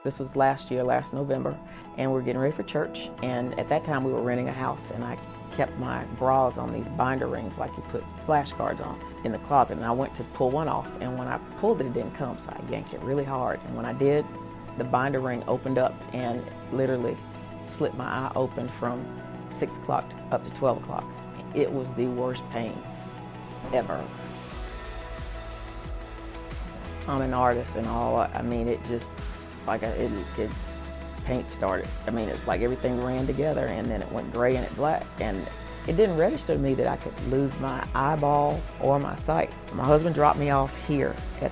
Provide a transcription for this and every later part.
This was last year, last November, and we're getting ready for church. And at that time we were renting a house, and I kept my bras on these binder rings like you put flashcards on in the closet. And I went to pull one off, and when I pulled it, it didn't come, so I yanked it really hard. And when I did, the binder ring opened up and literally slit my eye open from 6 o'clock up to 12 o'clock. It was the worst pain ever. I'm an artist and all, I mean, it just, like paint started. I mean, it's like everything ran together and then it went gray and it black. And it didn't register to me that I could lose my eyeball or my sight. My husband dropped me off here at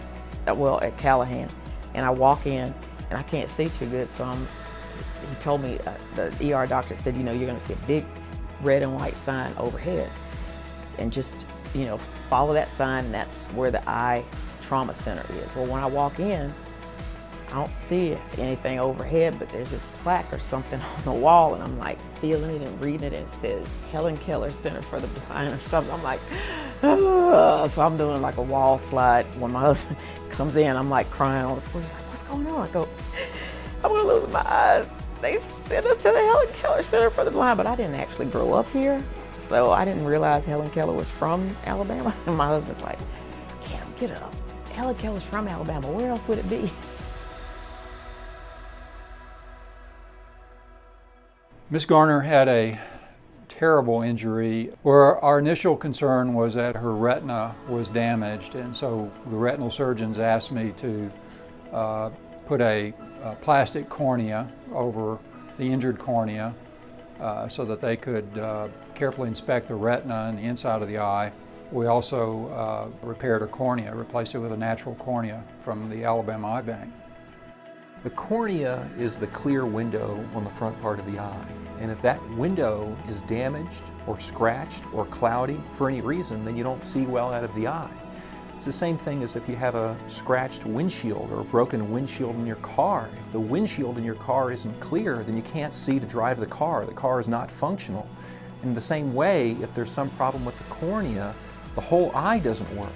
Callahan, and I walk in and I can't see too good, so he told me, the ER doctor said, you know, you're gonna see a big red and white sign overhead, and just, you know, follow that sign, and that's where the eye trauma center is. Well, when I walk in, I don't see anything overhead, but there's this plaque or something on the wall, and I'm like feeling it and reading it, and it says Helen Keller Center for the Blind or something. I'm like, oh. So I'm doing like a wall slide. When my husband comes in, I'm like crying on the floor. He's like, what's going on? I go, I'm gonna lose my eyes. They sent us to the Helen Keller Center for the Blind, but I didn't actually grow up here, so I didn't realize Helen Keller was from Alabama. And my husband's like, Cam, get up. Helen Keller's from Alabama. Where else would it be? Miss Garner had a terrible injury where our initial concern was that her retina was damaged, and so the retinal surgeons asked me to put a plastic cornea over the injured cornea so that they could carefully inspect the retina and the inside of the eye. We also repaired a cornea, replaced it with a natural cornea from the Alabama Eye Bank. The cornea is the clear window on the front part of the eye. And if that window is damaged or scratched or cloudy for any reason, then you don't see well out of the eye. It's the same thing as if you have a scratched windshield or a broken windshield in your car. If the windshield in your car isn't clear, then you can't see to drive the car. The car is not functional. In the same way, if there's some problem with the cornea, the whole eye doesn't work.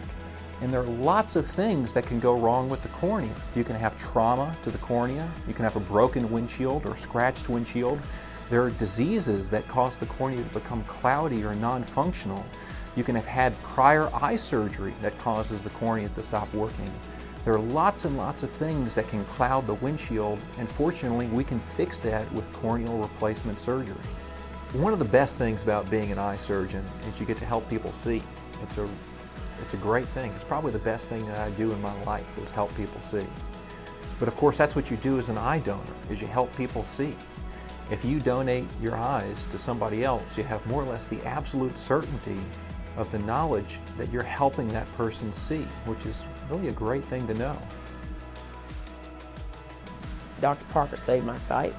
And there are lots of things that can go wrong with the cornea. You can have trauma to the cornea, you can have a broken windshield or scratched windshield. There are diseases that cause the cornea to become cloudy or non-functional. You can have had prior eye surgery that causes the cornea to stop working. There are lots and lots of things that can cloud the windshield, and fortunately we can fix that with corneal replacement surgery. One of the best things about being an eye surgeon is you get to help people see. It's a great thing. It's probably the best thing that I do in my life is help people see. But of course that's what you do as an eye donor, is you help people see. If you donate your eyes to somebody else, you have more or less the absolute certainty of the knowledge that you're helping that person see, which is really a great thing to know. Dr. Parker saved my sight,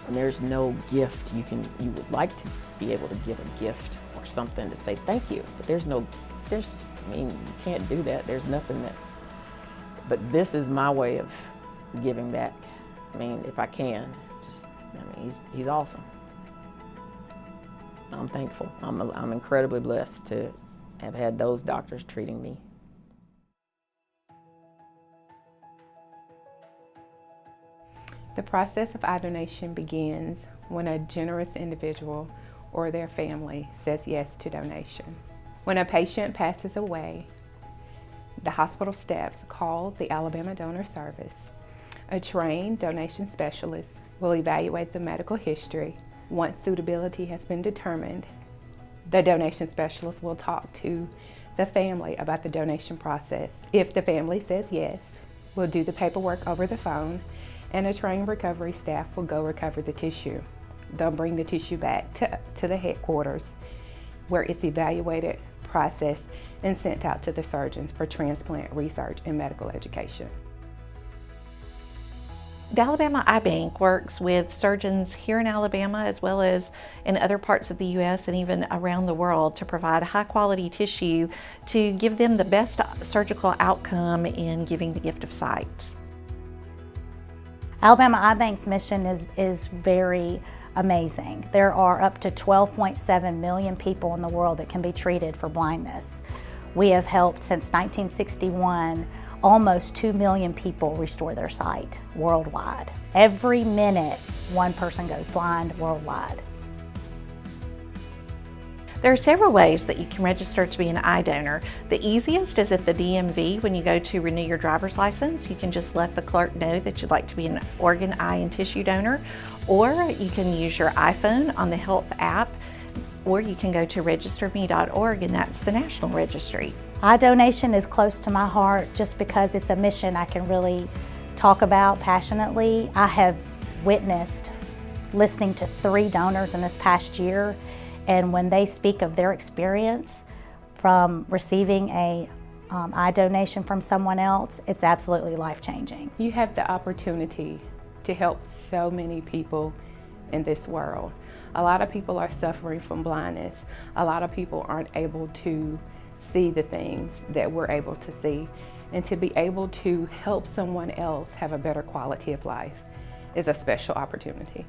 and there's no gift you would like to be able to give a gift or something to say thank you, but I mean, you can't do that. There's nothing that, but this is my way of giving back. I mean, if I can, I mean, he's awesome. I'm thankful. I'm incredibly blessed to have had those doctors treating me. The process of eye donation begins when a generous individual or their family says yes to donation. When a patient passes away, the hospital staffs call the Alabama Donor Service. A trained donation specialist will evaluate the medical history. Once suitability has been determined, the donation specialist will talk to the family about the donation process. If the family says yes, we'll do the paperwork over the phone, and a trained recovery staff will go recover the tissue. They'll bring the tissue back to the headquarters, where it's evaluated, processed, and sent out to the surgeons for transplant research and medical education. The Alabama Eye Bank works with surgeons here in Alabama as well as in other parts of the U.S. and even around the world to provide high quality tissue to give them the best surgical outcome in giving the gift of sight. Alabama Eye Bank's mission is very amazing. There are up to 12.7 million people in the world that can be treated for blindness. We have helped since 1961 almost 2 million people restore their sight worldwide. Every minute, one person goes blind worldwide. There are several ways that you can register to be an eye donor. The easiest is at the DMV. When you go to renew your driver's license, you can just let the clerk know that you'd like to be an organ, eye, and tissue donor, or you can use your iPhone on the Health app, or you can go to registerme.org, and that's the national registry. Eye donation is close to my heart just because it's a mission I can really talk about passionately. I have witnessed listening to 3 donors in this past year, and when they speak of their experience from receiving a eye donation from someone else, it's absolutely life-changing. You have the opportunity to help so many people in this world. A lot of people are suffering from blindness. A lot of people aren't able to see the things that we're able to see. And to be able to help someone else have a better quality of life is a special opportunity.